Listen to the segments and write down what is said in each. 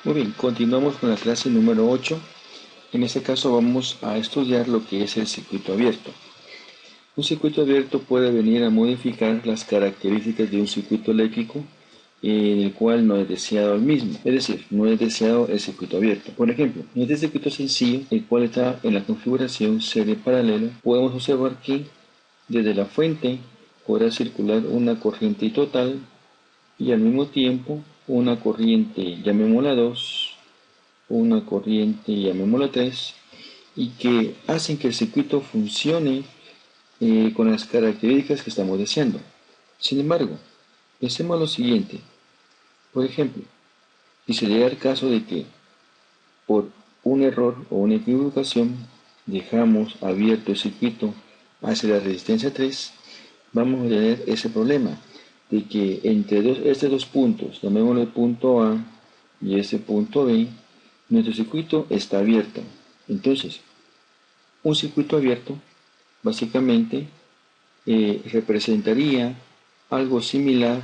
Muy bien, continuamos con la clase número 8. En este caso vamos a estudiar lo que es el circuito abierto. Un circuito abierto puede venir a modificar las características de un circuito eléctrico en el cual no es deseado el mismo, es decir, no es deseado el circuito abierto. Por ejemplo, en este circuito sencillo, el cual está en la configuración serie paralelo, podemos observar que desde la fuente podrá circular una corriente total y al mismo tiempo una corriente, llamémosla 2, una corriente, llamémosla 3, y que hacen que el circuito funcione con las características que estamos deseando. Sin embargo, pensemos lo siguiente. Por ejemplo, si se llega el caso de que por un error o una equivocación dejamos abierto el circuito hacia la resistencia 3, vamos a tener ese problema de que entre estos dos puntos, llamémoslo el punto A y este punto B, nuestro circuito está abierto. Entonces, un circuito abierto básicamente representaría algo similar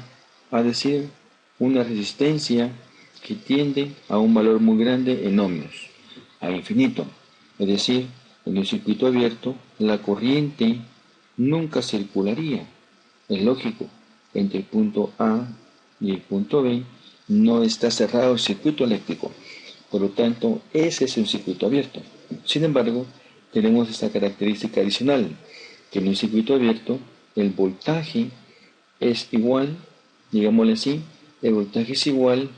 a decir una resistencia que tiende a un valor muy grande en ohmios, a infinito. Es decir, en un circuito abierto la corriente nunca circularía. Es lógico, entre el punto A y el punto B no está cerrado el circuito eléctrico. Por lo tanto, ese es un circuito abierto. Sin embargo, tenemos esta característica adicional, que en un circuito abierto el voltaje es igual, digámosle así, el voltaje es igual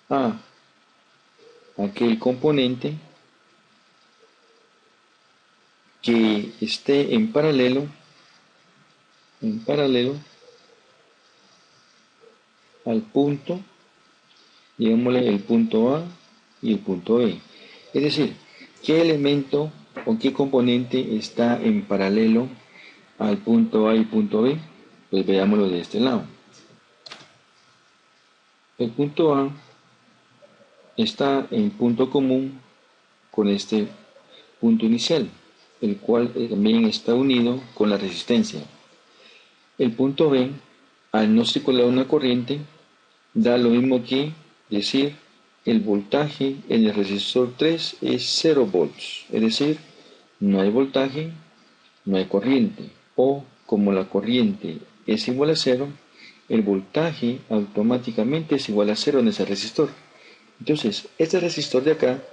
a aquel componente que esté en paralelo al punto, digámosle el punto A y el punto B. Es decir, ¿qué elemento o qué componente está en paralelo al punto A y punto B? Pues veámoslo de este lado. El punto A está en punto común con este punto inicial, el cual también está unido con la resistencia. El punto B, al no circular una corriente, da lo mismo que decir el voltaje en el resistor 3 es 0 volts, es decir, no hay voltaje, no hay corriente, o como la corriente es igual a 0, el voltaje automáticamente es igual a 0 en ese resistor. Entonces, este resistor de acá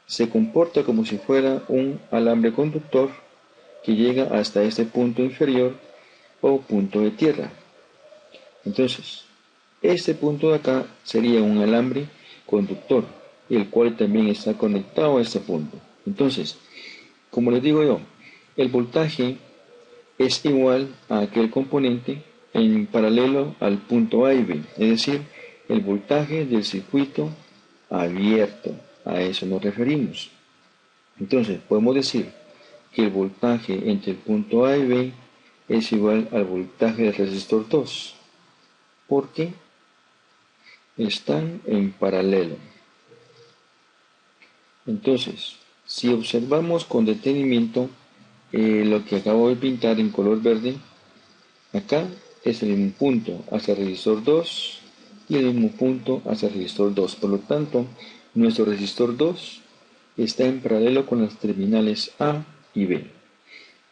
se comporta como si fuera un alambre conductor que llega hasta este punto inferior o punto de tierra. Entonces, este punto de acá sería un alambre conductor, el cual también está conectado a este punto. Entonces, como les digo yo, el voltaje es igual a aquel componente en paralelo al punto A y B, es decir, el voltaje del circuito abierto. A eso nos referimos. Entonces, podemos decir que el voltaje entre el punto A y B es igual al voltaje del resistor 2, porque están en paralelo. Entonces, si observamos con detenimiento lo que acabo de pintar en color verde, acá es el mismo punto hacia el resistor 2 y el mismo punto hacia el resistor 2. Por lo tanto, nuestro resistor 2 está en paralelo con las terminales A y B.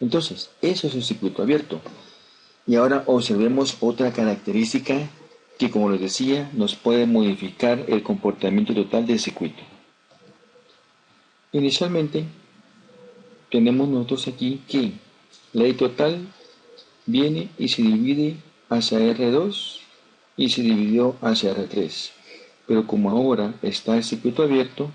Entonces, eso es un circuito abierto. Y ahora observemos otra característica que, como les decía, nos puede modificar el comportamiento total del circuito. Inicialmente, tenemos nosotros aquí que la I total viene y se divide hacia R2 y se dividió hacia R3. Pero como ahora está el circuito abierto,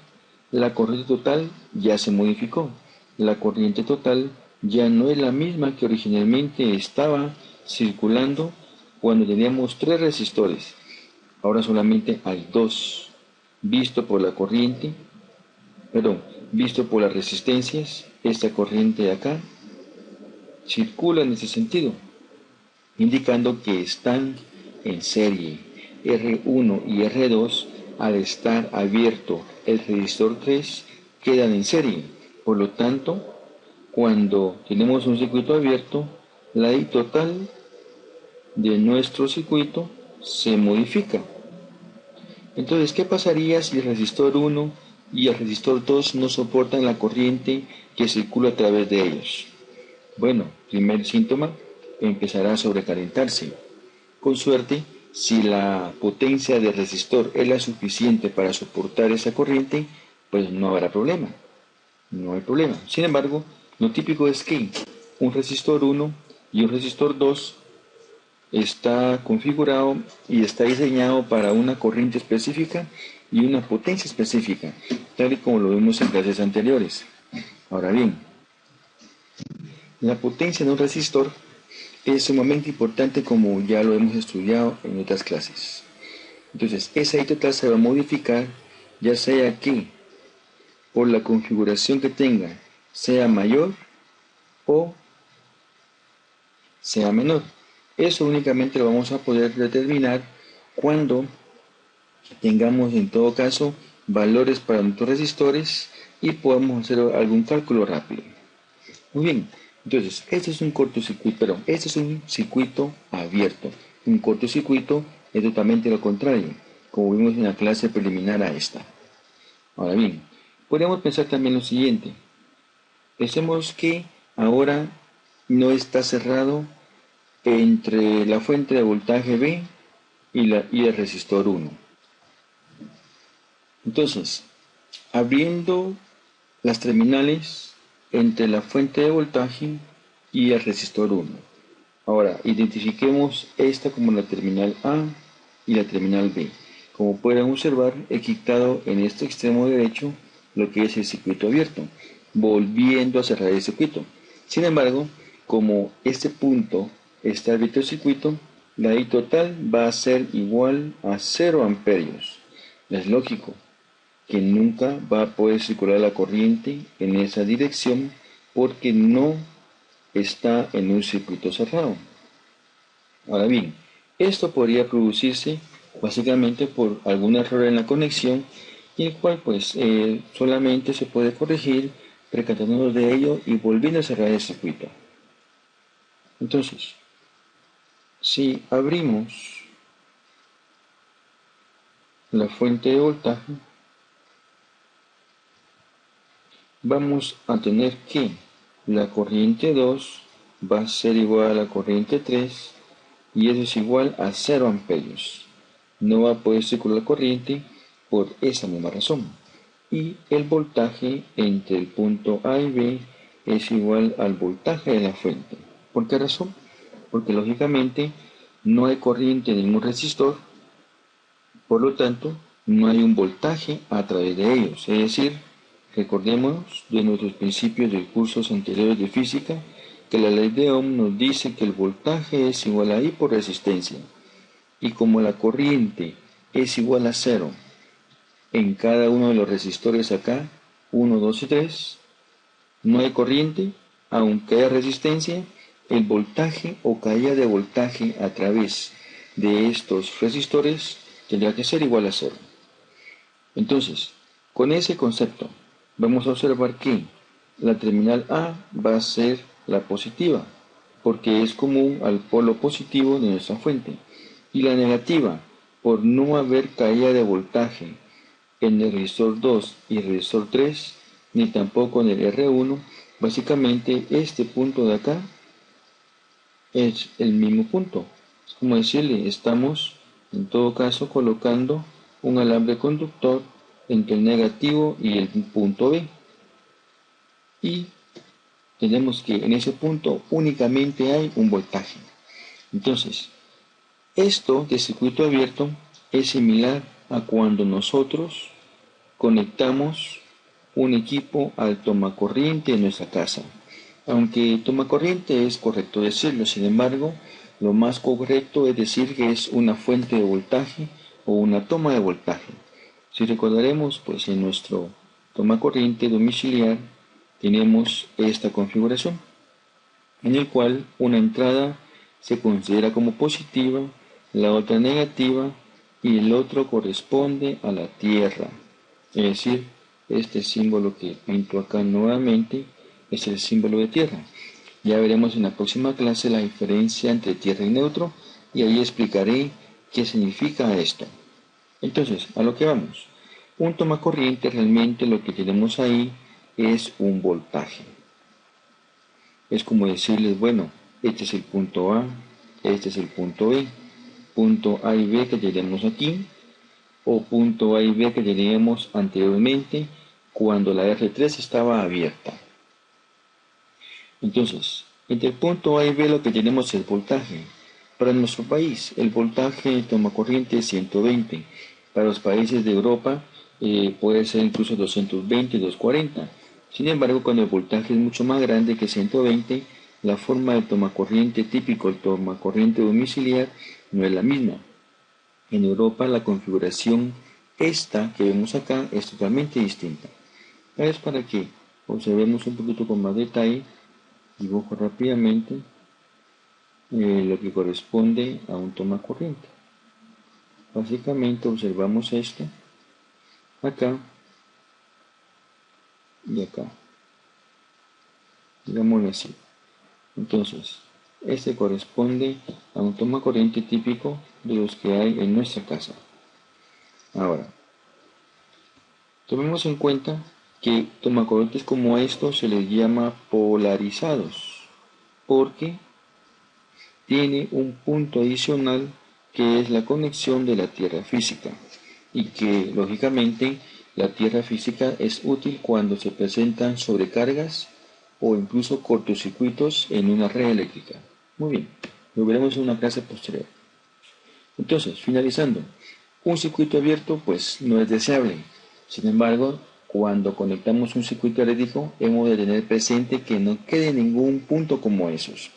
la corriente total ya se modificó. La corriente total ya no es la misma que originalmente estaba circulando cuando teníamos 3 resistores. Ahora solamente hay 2, visto por la corriente, visto por las resistencias. Esta corriente de acá circula en ese sentido, indicando que están en serie. R1 y R2, al estar abierto el resistor 3, quedan en serie. Por lo tanto, cuando tenemos un circuito abierto, la I total de nuestro circuito se modifica. Entonces, ¿qué pasaría si el resistor 1 y el resistor 2 no soportan la corriente que circula a través de ellos? Bueno, primer síntoma, empezará a sobrecalentarse. Con suerte, si la potencia del resistor es la suficiente para soportar esa corriente, pues no habrá problema. No hay problema. Sin embargo, lo típico es que un resistor 1 y un resistor 2 está configurado y está diseñado para una corriente específica y una potencia específica, tal y como lo vimos en clases anteriores. Ahora bien, la potencia de un resistor es sumamente importante, como ya lo hemos estudiado en otras clases. Entonces, esa I total se va a modificar, ya sea que por la configuración que tenga sea mayor o sea menor. Eso únicamente lo vamos a poder determinar cuando tengamos en todo caso valores para nuestros resistores y podamos hacer algún cálculo rápido. Muy bien, entonces este es un cortocircuito, perdón, este es un circuito abierto. Un cortocircuito es totalmente lo contrario, como vimos en la clase preliminar a esta. Ahora bien, podemos pensar también lo siguiente. Pensemos que ahora no está cerrado entre la fuente de voltaje B y el resistor 1. Entonces, abriendo las terminales entre la fuente de voltaje y el resistor 1. Ahora, identifiquemos esta como la terminal A y la terminal B. Como pueden observar, he quitado en este extremo derecho lo que es el circuito abierto, volviendo a cerrar el circuito. Sin embargo, como este punto está abierto el circuito, la I total va a ser igual a 0 amperios. Es lógico que nunca va a poder circular la corriente en esa dirección porque no está en un circuito cerrado. Ahora bien, esto podría producirse básicamente por algún error en la conexión, y el cual pues solamente se puede corregir percatándonos de ello y volviendo a cerrar el circuito. Entonces, si abrimos la fuente de voltaje, vamos a tener que la corriente 2 va a ser igual a la corriente 3 y eso es igual a 0 amperios. No va a poder circular la corriente por esa misma razón. Y el voltaje entre el punto A y B es igual al voltaje de la fuente. ¿Por qué razón? Porque lógicamente no hay corriente en ningún resistor, por lo tanto no hay un voltaje a través de ellos. Es decir, recordemos de nuestros principios de cursos anteriores de física que la ley de Ohm nos dice que el voltaje es igual a I por resistencia. Y como la corriente es igual a 0 en cada uno de los resistores acá, 1, 2 y 3, no hay corriente, aunque haya resistencia, el voltaje o caída de voltaje a través de estos resistores tendría que ser igual a 0. Entonces, con ese concepto, vamos a observar que la terminal A va a ser la positiva, porque es común al polo positivo de nuestra fuente, y la negativa, por no haber caída de voltaje en el resistor 2 y el resistor 3, ni tampoco en el R1. Básicamente este punto de acá es el mismo punto. Es como decirle, estamos en todo caso colocando un alambre conductor entre el negativo y el punto B. Y tenemos que en ese punto únicamente hay un voltaje. Entonces, esto de circuito abierto es similar a cuando nosotros conectamos un equipo al tomacorriente en nuestra casa. Aunque tomacorriente es correcto decirlo, sin embargo, lo más correcto es decir que es una fuente de voltaje o una toma de voltaje. Si recordaremos, pues en nuestro tomacorriente domiciliar tenemos esta configuración, en el cual una entrada se considera como positiva, la otra negativa y el otro corresponde a la tierra. Es decir, este símbolo que pinto acá nuevamente es el símbolo de tierra. Ya veremos en la próxima clase la diferencia entre tierra y neutro y ahí explicaré qué significa esto. Entonces, a lo que vamos. Un tomacorriente realmente lo que tenemos ahí es un voltaje. Es como decirles, bueno, este es el punto A, este es el punto B. Punto A y B que tenemos aquí, o punto A y B que teníamos anteriormente cuando la R3 estaba abierta. Entonces, entre el punto A y B lo que tenemos es voltaje. Para nuestro país, el voltaje de tomacorriente es 120. Para los países de Europa puede ser incluso 220, 240. Sin embargo, cuando el voltaje es mucho más grande que 120, la forma del tomacorriente típico, el tomacorriente domiciliar, no es la misma. En Europa la configuración esta que vemos acá es totalmente distinta. Es para que observemos un poquito con más detalle. Dibujo rápidamente lo que corresponde a un tomacorriente. Básicamente observamos esto acá y acá, digámoslo así. Entonces, este corresponde a un tomacorriente típico de los que hay en nuestra casa. Ahora, tomemos en cuenta que tomacorrientes como estos se les llama polarizados, porque tiene un punto adicional que es la conexión de la tierra física, y que lógicamente la tierra física es útil cuando se presentan sobrecargas o incluso cortocircuitos en una red eléctrica. Muy bien, lo veremos en una clase posterior. Entonces, finalizando, un circuito abierto pues no es deseable. Sin embargo, cuando conectamos un circuito eléctrico, hemos de tener presente que no quede ningún punto como esos.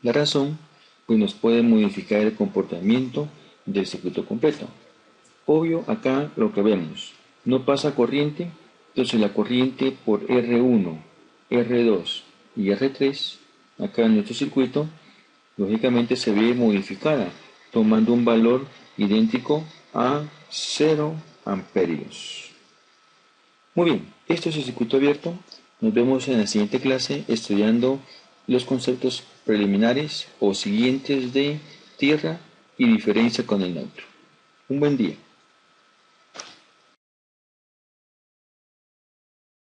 La razón pues nos puede modificar el comportamiento del circuito completo. Obvio, acá lo que vemos, no pasa corriente, entonces la corriente por R1, R2 y R3, acá en nuestro circuito, lógicamente se ve modificada, tomando un valor idéntico a 0 amperios. Muy bien, esto es el circuito abierto. Nos vemos en la siguiente clase estudiando los conceptos preliminares o siguientes de tierra y diferencia con el neutro. Un buen día.